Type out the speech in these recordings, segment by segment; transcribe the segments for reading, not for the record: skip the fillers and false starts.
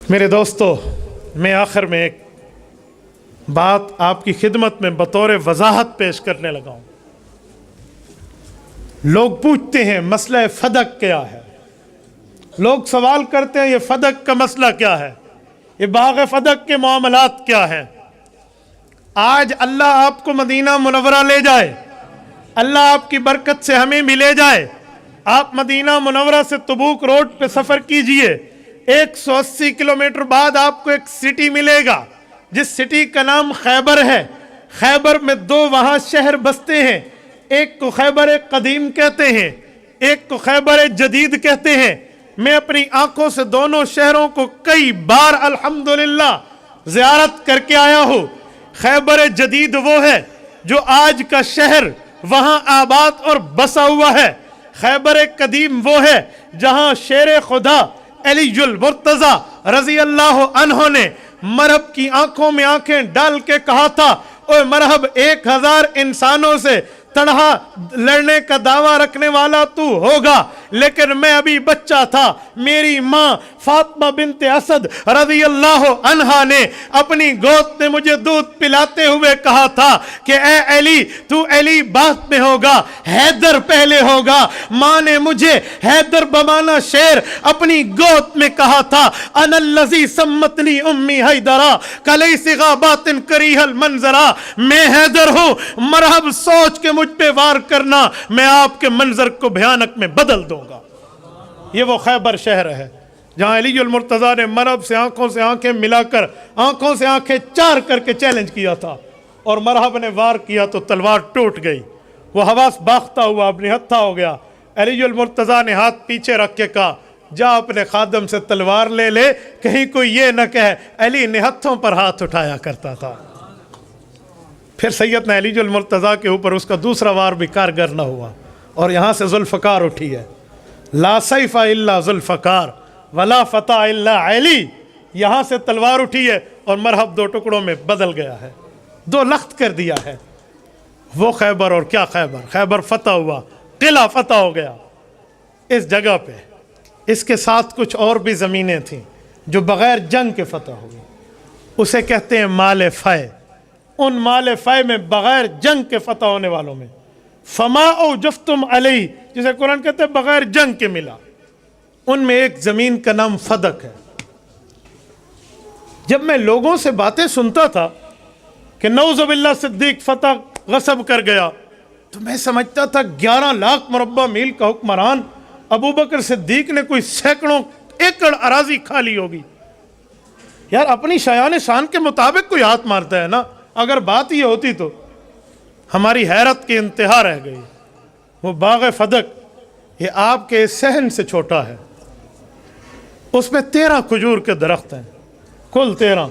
میرے دوستو، میں آخر میں ایک بات آپ کی خدمت میں بطور وضاحت پیش کرنے لگا ہوں۔ لوگ پوچھتے ہیں مسئلہ فدق کیا ہے، لوگ سوال کرتے ہیں یہ فدق کا مسئلہ کیا ہے، یہ باغ فدق کے معاملات کیا ہیں۔ آج اللہ آپ کو مدینہ منورہ لے جائے، اللہ آپ کی برکت سے ہمیں بھی لے جائے، آپ مدینہ منورہ سے تبوک روڈ پہ سفر کیجئے، 180 کلومیٹر بعد آپ کو ایک سٹی ملے گا جس سٹی کا نام خیبر ہے۔ خیبر میں 2 وہاں شہر بستے ہیں، ایک کو خیبر قدیم کہتے ہیں، ایک کو خیبر جدید کہتے ہیں۔ میں اپنی آنکھوں سے دونوں شہروں کو کئی بار الحمدللہ زیارت کر کے آیا ہوں۔ خیبر جدید وہ ہے جو آج کا شہر وہاں آباد اور بسا ہوا ہے۔ خیبر قدیم وہ ہے جہاں شیر خدا علی المرتضیٰ رضی اللہ عنہ نے مرہب کی آنکھوں میں آنکھیں ڈال کے کہا تھا، اوہ مرہب 1000 انسانوں سے تنہا لڑنے کا دعویٰ رکھنے والا تو ہوگا، لیکن میں ابھی بچہ تھا۔ میری ماں فاطمہ بنت اسد رضی اللہ عنہا نے اپنی گود میں مجھے دودھ پلاتے ہوئے کہا تھا کہ اے علی، تو علی بعد میں ہوگا، حیدر پہلے ہوگا۔ ماں نے مجھے حیدر بمانا شیر اپنی گود میں کہا تھا، انا الذی سمتنی امی حیدرا کلیس غابات کریہ المنظرا، میں حیدر ہوں، مرحب سوچ کے مجھ پہ وار کرنا، میں آپ کے منظر کو بھیانک میں بدل دوں گا۔ یہ وہ خیبر شہر ہے جہاں علی المرتضیٰ نے مرحب سے آنکھوں سے آنکھیں ملا کر، آنکھوں سے آنکھیں چار کر کے چیلنج کیا تھا، اور مرحب نے وار کیا تو تلوار ٹوٹ گئی، وہ حواس باختہ ہوا، اپنی ہتھا ہو گیا۔ علی المرتضیٰ نے ہاتھ پیچھے رکھ کے کہا، جا اپنے خادم سے تلوار لے لے، کہیں کوئی یہ نہ کہے علی نے ہتھوں پر ہاتھ اٹھایا کرتا تھا۔ پھر سیدنا علی المرتضیٰ کے اوپر اس کا دوسرا وار بھی کارگر نہ ہوا، اور یہاں سے ذوالفقار اٹھی ہے، لا سیف الا ذوالفقار ولا فتح الا علی، یہاں سے تلوار اٹھی ہے اور مرحب 2 ٹکڑوں میں بدل گیا ہے، 2 لخت کر دیا ہے۔ وہ خیبر اور کیا خیبر، خیبر فتح ہوا، قلعہ فتح ہو گیا اس جگہ پہ۔ اس کے ساتھ کچھ اور بھی زمینیں تھیں جو بغیر جنگ کے فتح ہوئی، اسے کہتے ہیں مال فے۔ ان مال فے میں بغیر جنگ کے فتح ہونے والوں میں فما اوجفتم علیہ، جسے قرآن کہتے ہیں بغیر جنگ کے ملا، ان میں ایک زمین کا نام فدق ہے۔ جب میں لوگوں سے باتیں سنتا تھا کہ نعوذ باللہ صدیق فتح غصب کر گیا، تو میں سمجھتا تھا 11 لاکھ مربع میل کا حکمران ابو بکر صدیق نے کوئی سینکڑوں ایکڑ اراضی کھا لی ہوگی۔ یار اپنی شایان شان کے مطابق کوئی ہاتھ مارتا ہے نا، اگر بات یہ ہوتی تو ہماری حیرت کی انتہا رہ گئی۔ وہ باغ فدق یہ آپ کے صحن سے چھوٹا ہے، اس میں 13 کھجور کے درخت ہیں، کل 13۔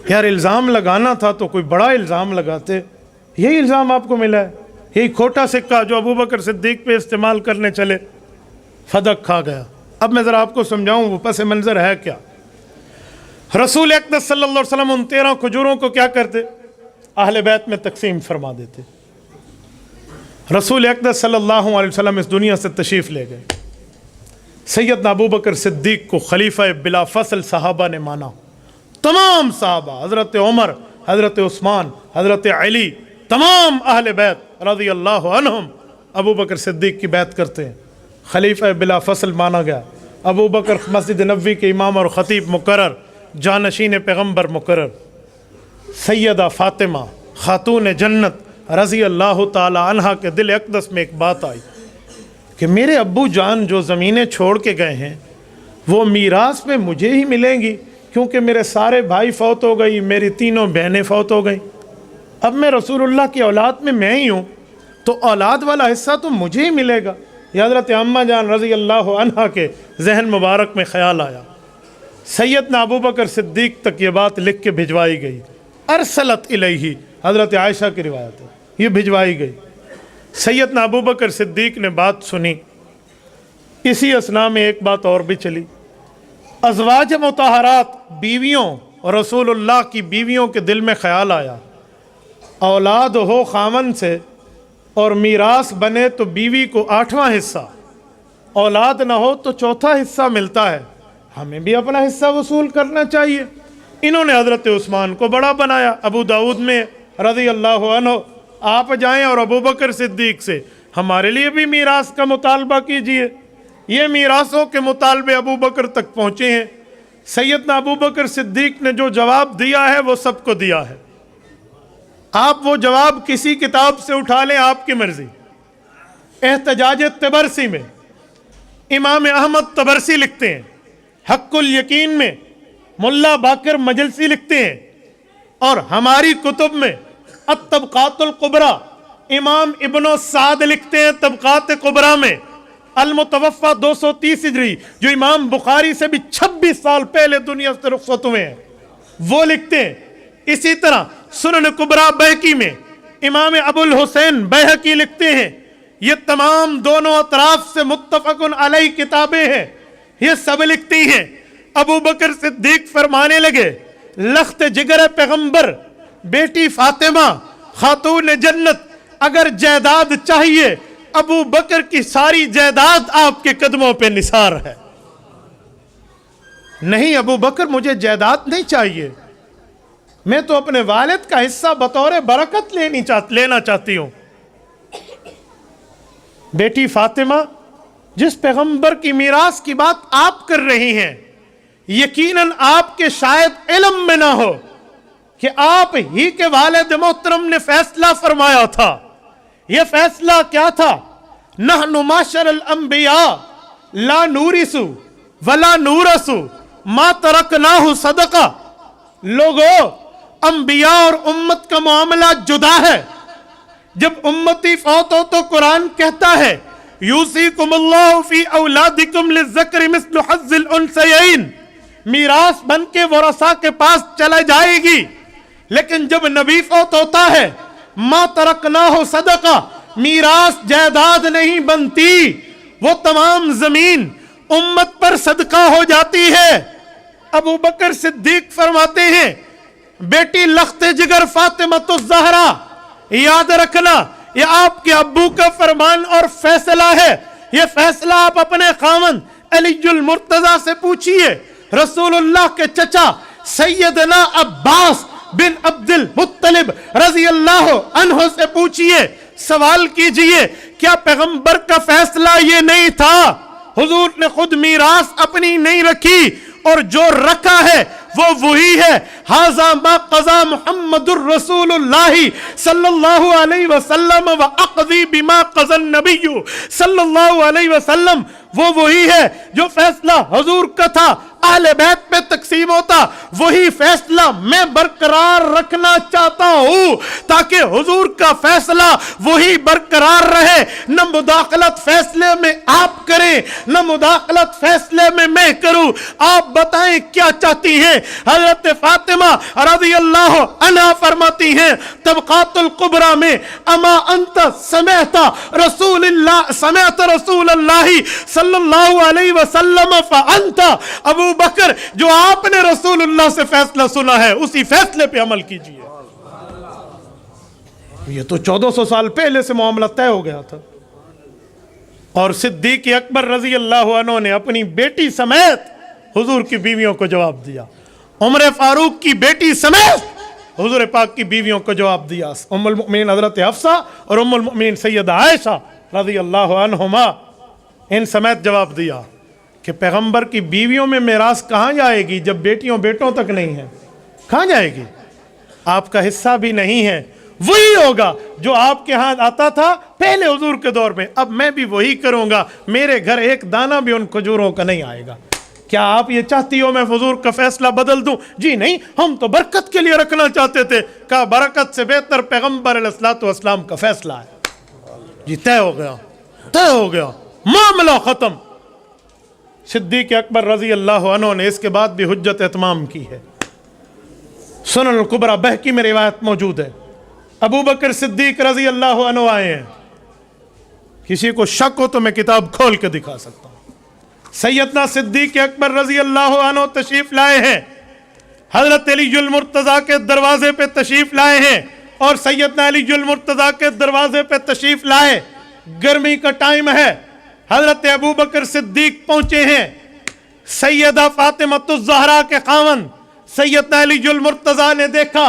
یار الزام لگانا تھا تو کوئی بڑا الزام لگاتے، یہی الزام آپ کو ملا ہے، یہی کھوٹا سکہ جو ابو بکر صدیق پہ استعمال کرنے چلے، فدق کھا گیا۔ اب میں ذرا آپ کو سمجھاؤں وہ پس منظر ہے کیا۔ رسول اقدس صلی اللہ علیہ وسلم ان 13 کھجوروں کو کیا کرتے، اہل بیت میں تقسیم فرما دیتے۔ رسول اقدس صلی اللہ علیہ وسلم اس دنیا سے تشریف لے گئے، سیدنا ابو بکر صدیق کو خلیفہ بلا فصل صحابہ نے مانا، تمام صحابہ، حضرت عمر، حضرت عثمان، حضرت علی، تمام اہل بیت رضی اللہ عنہم ابو بکر صدیق کی بیعت کرتے ہیں، خلیفہ بلا فصل مانا گیا۔ ابو بکر مسجد نبوی کے امام اور خطیب مقرر، جانشین پیغمبر مقرر۔ سیدہ فاطمہ خاتون جنت رضی اللہ تعالی عنہا کے دل اقدس میں ایک بات آئی کہ میرے ابو جان جو زمینیں چھوڑ کے گئے ہیں وہ میراث میں مجھے ہی ملیں گی، کیونکہ میرے سارے بھائی فوت ہو گئی، میری 3 بہنیں فوت ہو گئیں، اب میں رسول اللہ کی اولاد میں ہی ہوں، تو اولاد والا حصہ تو مجھے ہی ملے گا۔ یہ حضرت اماں جان رضی اللہ عنہا کے ذہن مبارک میں خیال آیا۔ سیدنا ابو بکر صدیق تک یہ بات لکھ کے بھجوائی گئی، ارسلت الیہ، حضرت عائشہ کی روایت ہے، یہ بھجوائی گئی۔ سیدنا ابو بکر صدیق نے بات سنی، اسی اثناء میں ایک بات اور بھی چلی، ازواج مطہرات بیویوں اور رسول اللہ کی بیویوں کے دل میں خیال آیا، اولاد ہو خامن سے اور میراث بنے تو بیوی کو 8واں حصہ، اولاد نہ ہو تو 4تھا حصہ ملتا ہے، ہمیں بھی اپنا حصہ وصول کرنا چاہیے. انہوں نے حضرت عثمان کو بڑا بنایا. ابو داؤد میں رضی اللہ عنہ آپ جائیں اور ابو بکر صدیق سے ہمارے لیے بھی میراث کا مطالبہ کیجئے. یہ میراثوں کے مطالبے ابو بکر تک پہنچے ہیں. سیدنا ابو بکر صدیق نے جو جواب دیا ہے وہ سب کو دیا ہے. آپ وہ جواب کسی کتاب سے اٹھا لیں، آپ کی مرضی. احتجاج طبرسی میں امام احمد طبرسی لکھتے ہیں، حق الیقین میں ملا باقر مجلسی لکھتے ہیں، اور ہماری کتب میں الطبقات الکبریٰ امام ابن سعد لکھتے ہیں طبقات کبریٰ میں، المتوفہ 230 ہجری، جو امام بخاری سے بھی 26 سال پہلے دنیا سے رخصت ہوئے ہیں، وہ لکھتے ہیں. اسی طرح سنن کبریٰ بہقی میں امام ابو الحسین بہقی لکھتے ہیں. یہ تمام دونوں اطراف سے متفق علیہ کتابیں ہیں، یہ سب لکھتی ہیں. ابو بکر صدیق فرمانے لگے، لخت جگر پیغمبر بیٹی فاطمہ خاتون جنت، اگر جائیداد چاہیے ابو بکر کی ساری جائیداد آپ کے قدموں پہ نثار ہے. نہیں ابو بکر مجھے جائیداد نہیں چاہیے، میں تو اپنے والد کا حصہ بطور برکت لینا چاہتی ہوں. بیٹی فاطمہ جس پیغمبر کی میراث کی بات آپ کر رہی ہیں، یقیناً آپ کے شاید علم میں نہ ہو کہ آپ ہی کے والد محترم نے فیصلہ فرمایا تھا. یہ فیصلہ کیا تھا؟ نحن معاشر الانبیاء لا نورث ولا نورث ما ترکناہ صدقہ. لوگوں، انبیاء اور امت کا معاملہ جدا ہے. جب امتی فوت ہو تو قرآن کہتا ہے یوصیکم اللہ فی اولادکم للذکر مثل حظ الانثیین، میراث بن کے ورثاء کے پاس چلا جائے گی. لیکن جب نبی فوت ہوتا ہے ما ترکناہ صدقہ، میراث جائیداد نہیں بنتی، وہ تمام زمین امت پر صدقہ ہو جاتی ہے. ابو بکر صدیق فرماتے ہیں بیٹی لخت جگر فاطمہ الزہرا، یاد رکھنا یہ آپ کے ابو کا فرمان اور فیصلہ ہے. یہ فیصلہ آپ اپنے خاوند علی المرتضی سے پوچھئے، رسول اللہ کے چچا سیدنا عباس بن عبد المطلب رضی اللہ عنہ سے پوچھئے، سوال کیجئے کیا پیغمبر کا فیصلہ یہ نہیں تھا؟ حضور نے خود میراث اپنی نہیں رکھی، اور جو رکھا ہے وہ وہی ہے. ھذا ما قضى محمد الرسول اللہ صلی اللہ علیہ وسلم واقضی بما قضى النبی صلی اللہ علیہ وسلم. وہ وہی ہے جو فیصلہ حضور کا تھا اہل بیت پہ تقسیم ہوتا، وہی فیصلہ میں برقرار رکھنا چاہتا ہوں تاکہ حضور کا فیصلہ وہی برقرار رہے. نہ مداخلت فیصلے میں آپ کریں، نہ مداخلت فیصلے میں کروں. آپ بتائیں کیا چاہتی ہیں؟ حضرت فاطمہ رضی اللہ عنہا فرماتی ہیں طبقات الکبریٰ میں، اما انت سمعت رسول اللہ صلی اللہ علیہ وسلم فانت، ابو بکر جو آپ نے رسول اللہ سے فیصلہ سنا ہے اسی فیصلے پہ عمل کیجئے. یہ تو 1400 سال پہلے سے معاملہ طے ہو گیا تھا. اور صدیق اکبر رضی اللہ عنہ نے اپنی بیٹی سمیت حضور کی بیویوں کو جواب دیا. عمر فاروق کی بیٹی سمیت حضور پاک کی بیویوں کو جواب دیا. ام المؤمنین حضرت حفصہ اور ام المؤمنین سیدہ عائشہ رضی اللہ عنہما، ان سمیت جواب دیا کہ پیغمبر کی بیویوں میں میراث کہاں جائے گی جب بیٹیوں بیٹوں تک نہیں ہے؟ کہاں جائے گی؟ آپ کا حصہ بھی نہیں ہے. وہی ہوگا جو آپ کے ہاں آتا تھا پہلے حضور کے دور میں، اب میں بھی وہی کروں گا. میرے گھر ایک دانہ بھی ان کھجوروں کا نہیں آئے گا. کیا آپ یہ چاہتی ہو میں حضور کا فیصلہ بدل دوں؟ جی نہیں، ہم تو برکت کے لیے رکھنا چاہتے تھے. کہا برکت سے بہتر پیغمبر علیہ الصلوۃ والسلام کا فیصلہ ہے. جی طے ہو گیا، طے ہو گیا، معاملہ ختم. صدیق اکبر رضی اللہ عنہ نے اس کے بعد بھی حجت اتمام کی ہے. سنن الکبریٰ بہقی میں روایت موجود ہے. ابو بکر صدیق رضی اللہ عنہ آئے ہیں. کسی کو شک ہو تو میں کتاب کھول کے دکھا سکتا ہوں. سیدنا صدیق اکبر رضی اللہ عنہ تشریف لائے ہیں، حضرت علی المرتضیٰ کے دروازے پہ تشریف لائے ہیں، اور سیدنا علی المرتضیٰ کے دروازے پہ تشریف لائے. گرمی کا ٹائم ہے، حضرت ابو بکر صدیق پہنچے ہیں. سیدہ فاطمۃ الزہرا کے خاوند سیدنا علی المرتضیٰ نے دیکھا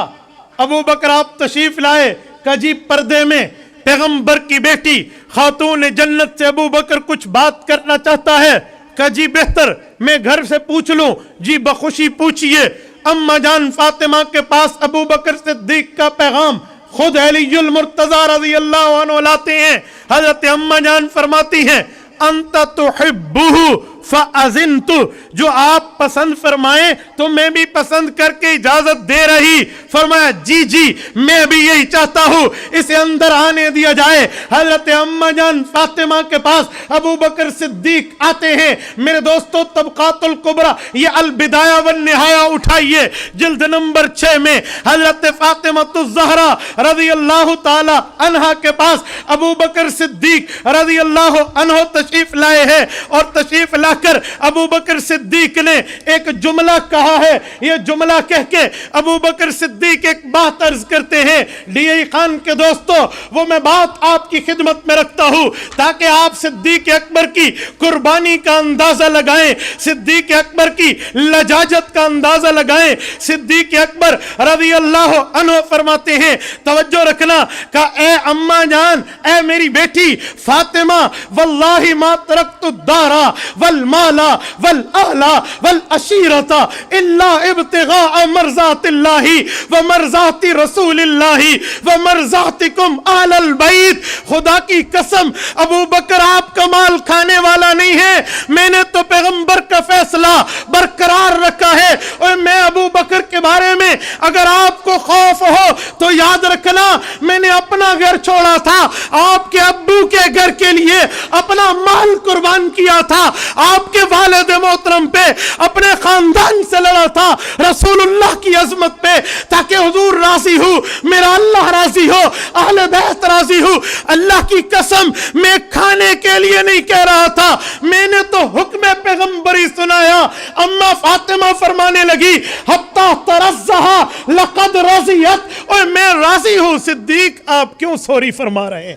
ابو بکر آپ تشریف لائے، کہ جی پردے میں پیغمبر کی بیٹی خاتون جنت سے ابو بکر کچھ بات کرنا چاہتا ہے، کہ جی بہتر میں گھر سے پوچھ لوں۔ جی بخوشی پوچھئے۔ اماں جان فاطمہ کے پاس ابو بکر صدیق کا پیغام خود علی المرتضیٰ رضی اللہ عنہ لاتے ہیں۔ حضرت اماں جان فرماتی ہیں انت تحبہ فاذنت، جو آپ پسند فرمائیں تو میں بھی پسند کر کے اجازت دے رہی۔ فرمایا جی جی میں بھی یہی چاہتا ہوں، اسے اندر آنے دیا جائے۔ حضرت اماں جان فاطمہ کے پاس ابو بکر صدیق آتے ہیں۔ میرے دوستو طبقات الکبریٰ یہ البدایہ والنہایہ اٹھائیے، جلد نمبر 6 میں حضرت فاطمۃ الزہرا رضی اللہ تعالی عنہا کے پاس ابو بکر صدیق رضی اللہ عنہ تشریف لائے ہیں، اور تشریف لا کر ابو بکر صدیق نے ایک جملہ کہا ہے۔ یہ جملہ کہہ کے ابو بکر صدیق ایک بات عرض کرتے ہیں۔ ڈی ای خان کے دوستو وہ میں بات آپ کی خدمت میں رکھتا ہوں تاکہ آپ صدیق اکبر کی قربانی کا اندازہ لگائیں، صدیق اکبر کی لجاجت کا اندازہ لگائیں۔ صدیق اکبر رضی اللہ عنہ فرماتے ہیں، توجہ رکھنا، کہ اے اماں جان، اے میری بیٹی فاطمہ، واللہ ما ترکت الدار والمال والاہل والعشیرۃ الا ابتغاء مرضات اللہ ومرضات رسول اللہ ومرضاتکم اہل البیت۔ خدا کی قسم ابو بکر آپ کا مال کھانے والا نہیں ہے، میں نے تو پیغمبر کا فیصلہ برقرار رکھا ہے، اور میں ابو بکر کے بارے میں اگر آپ کو خوف ہو تو یاد رکھنا میں نے اپنا گھر چھوڑا تھا، آپ کے ابو کے گھر کے لیے اپنا مال قربان کیا تھا، آپ کے والد محترم پہ اپنے خاندان سے لڑا تھا، رسول اللہ کی عظمت پہ، تاکہ حضور راضی ہو، میرا اللہ راضی ہو، اہل بیت راضی ہو۔ اللہ کی قسم میں کھانے کے لیے نہیں کہہ رہا تھا، میں نے تو حکم پیغمبری سنایا۔ اما فاطمہ فرمانے لگی حتی ترزہا لقد رضیت، اور میں راضی ہوں۔ صدیق آپ کیوں سوری فرما رہے ہیں؟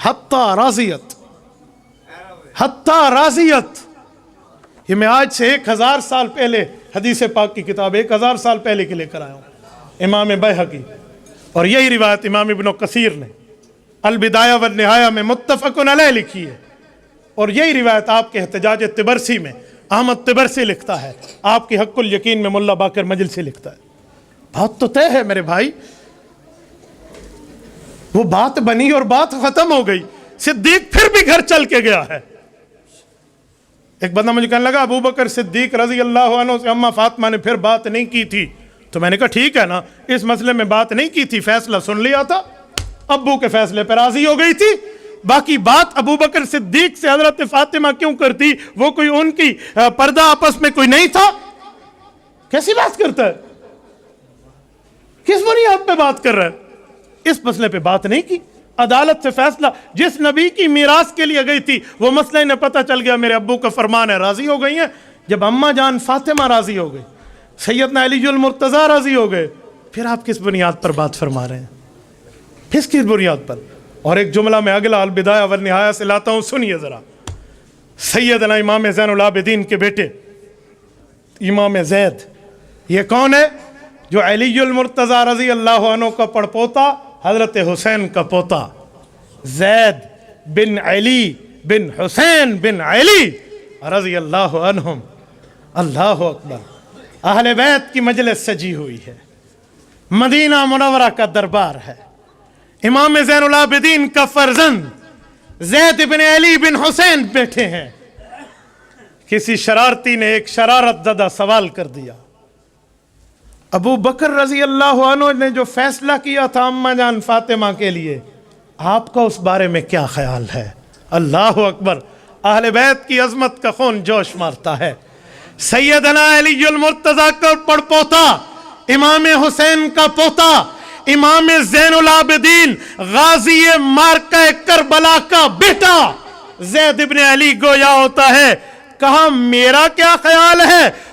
حتی رضیت، حتی راضیت، یہ میں آج سے 1000 سال پہلے حدیث پاک کی کتاب 1000 سال پہلے کے لے کر آیا ہوں، امام بیہقی، اور یہی روایت امام ابن کثیر نے البدایہ والنہایہ میں متفق علیہ لکھی ہے، اور یہی روایت آپ کے احتجاج طبرسی میں احمد طبرسی لکھتا ہے، آپ کی حق الیقین میں ملا باقر مجلسی لکھتا ہے۔ بات تو طے ہے میرے بھائی، وہ بات بنی اور بات ختم ہو گئی۔ صدیق پھر بھی گھر چل کے گیا ہے۔ ایک بندہ مجھے کہنے لگا ابو بکر صدیق رضی اللہ عنہ سے اماں فاطمہ نے پھر بات نہیں کی تھی، تو میں نے کہا ٹھیک ہے نا، اس مسئلے میں بات نہیں کی تھی، فیصلہ سن لیا تھا، ابو کے فیصلے پر راضی ہو گئی تھی، باقی بات ابو بکر صدیق سے حضرت فاطمہ کیوں کرتی؟ وہ کوئی ان کی پردہ آپس میں کوئی نہیں تھا؟ کیسی بات کرتا ہے؟ کس بنیاد پہ بات کر رہا ہے؟ اس مسئلے پہ بات نہیں کی، عدالت سے فیصلہ، جس نبی کی میراث کے لیے گئی تھی وہ مسئلہ انہیں پتہ چل گیا میرے ابو کا فرمان ہے، راضی ہو گئی ہیں۔ جب اماں جان فاطمہ راضی ہو گئی، سیدنا علی المرتضیٰ راضی ہو گئے، پھر آپ کس بنیاد پر بات فرما رہے ہیں؟ پھر کس بنیاد پر؟ اور ایک جملہ میں اگلا البدایہ والنہایہ سے لاتا ہوں، سنیے ذرا۔ سیدنا امام زین العابدین کے بیٹے امام زید، یہ کون ہے؟ جو علی المرتضیٰ رضی اللہ عنہ کا پڑپوتا، حضرت حسین کا پوتا، زید بن علی بن حسین بن علی رضی اللہ عنہم۔ اللہ اکبر، اہل بیت کی مجلس سجی ہوئی ہے، مدینہ منورہ کا دربار ہے، امام زین العابدین کا فرزند زید بن علی بن حسین بیٹھے ہیں۔ کسی شرارتی نے ایک شرارت زدہ سوال کر دیا، ابو بکر رضی اللہ عنہ نے جو فیصلہ کیا تھا اماں جان فاطمہ کے لیے، آپ کا اس بارے میں کیا خیال ہے؟ اللہ اکبر، اہل بیت کی عظمت کا خون جوش مارتا ہے۔ سیدنا علی المرتضیٰ کا پڑپوتا، امام حسین کا پوتا، امام زین العابدین غازی مارکہ کربلا کا بیٹا زید بن علی گویا ہوتا ہے۔ کہا میرا کیا خیال ہے؟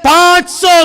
500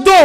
2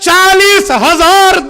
40,000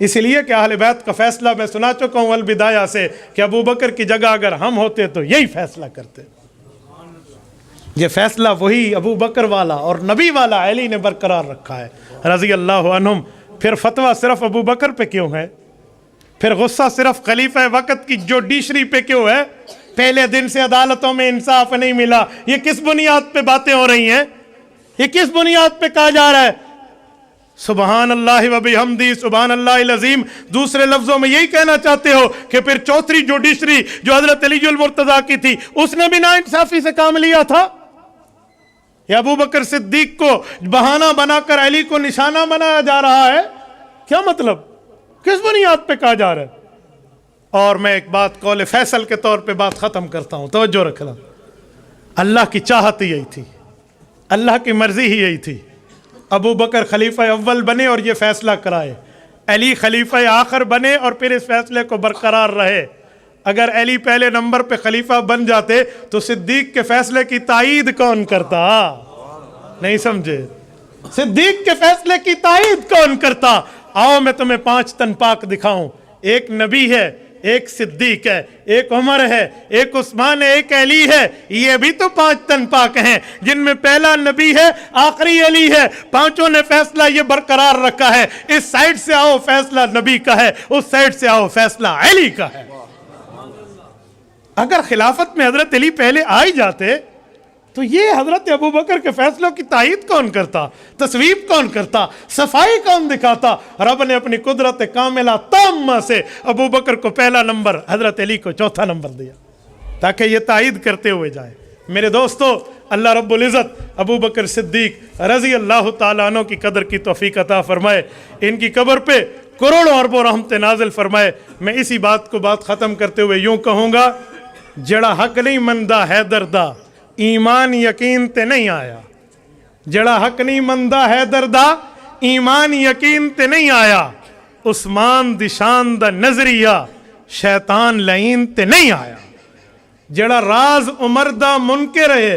اس لیے کہ اہل بیت کا فیصلہ میں سنا چکا ہوں البدایہ سے کہ ابو بکر کی جگہ اگر ہم ہوتے تو یہی فیصلہ کرتے. یہ فیصلہ وہی ابو بکر والا اور نبی والا علی نے برقرار رکھا ہے رضی اللہ عنہم. پھر فتویٰ صرف ابو بکر پہ کیوں ہے؟ پھر غصہ صرف خلیفہ وقت کی جوڈیشری پہ کیوں ہے؟ پہلے دن سے عدالتوں میں انصاف نہیں ملا. یہ کس بنیاد پہ باتیں ہو رہی ہیں؟ یہ کس بنیاد پہ کہا جا رہا ہے سبحان اللہ و بحمدہ سبحان اللہ العظیم؟ دوسرے لفظوں میں یہی کہنا چاہتے ہو کہ پھر چوتھی جوڈیشری جو حضرت علی المرتضیٰ کی تھی اس نے بھی ناانصافی سے کام لیا تھا؟ یا ابو بکر صدیق کو بہانہ بنا کر علی کو نشانہ بنایا جا رہا ہے؟ کیا مطلب؟ کس بنیاد پہ کہا جا رہا ہے؟ اور میں ایک بات قول فیصل کے طور پہ بات ختم کرتا ہوں، توجہ رکھنا. اللہ کی چاہت یہی تھی، اللہ کی مرضی ہی یہی تھی. ابو بکر خلیفہ اول بنے اور یہ فیصلہ کرائے، علی خلیفہ آخر بنے اور پھر اس فیصلے کو برقرار رہے. اگر علی پہلے نمبر پہ خلیفہ بن جاتے تو صدیق کے فیصلے کی تائید کون کرتا؟ نہیں سمجھے؟ صدیق کے فیصلے کی تائید کون کرتا؟ آؤ میں تمہیں 5 تن پاک دکھاؤں. ایک نبی ہے، ایک صدیق ہے، ایک عمر ہے، ایک عثمان ہے، ایک علی ہے. یہ بھی تو 5 تن پاک ہیں جن میں پہلا نبی ہے، آخری علی ہے. پانچوں نے فیصلہ یہ برقرار رکھا ہے اس سائڈ سے آؤ فیصلہ نبی کا ہے، اس سائڈ سے آؤ فیصلہ علی کا ہے. اگر خلافت میں حضرت علی پہلے آ ہی جاتے تو یہ حضرت ابو بکر کے فیصلوں کی تائید کون کرتا؟ تصویب کون کرتا؟ صفائی کون دکھاتا؟ رب نے اپنی قدرت کاملہ تامہ سے ابو بکر کو پہلا نمبر، حضرت علی کو چوتھا نمبر دیا تاکہ یہ تائید کرتے ہوئے جائے. میرے دوستو، اللہ رب العزت ابو بکر صدیق رضی اللہ تعالیٰ عنہ کی قدر کی توفیق عطا فرمائے، ان کی قبر پہ کروڑوں اربوں رحمت نازل فرمائے. میں اسی بات ختم کرتے ہوئے یوں کہوں گا، جڑا حق نہیں مندا حیدر دا ایمان یقین تے نہیں آیا. جڑا حق نہیں مندا حیدر دا ایمان یقین تے نہیں آیا. عثمان دی شان دا نظریہ شیطان لعین تے نہیں آیا. جڑا راز عمر دا منکر ہے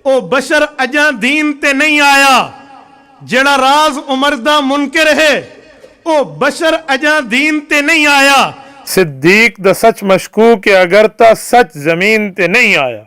او بشر اجاں دین تے نہیں آیا. جڑا راز عمر دا منکر ہے او بشر اجاں دین تے نہیں آیا. صدیق دا سچ مشکوک اگر تا سچ زمین تے نہیں آیا.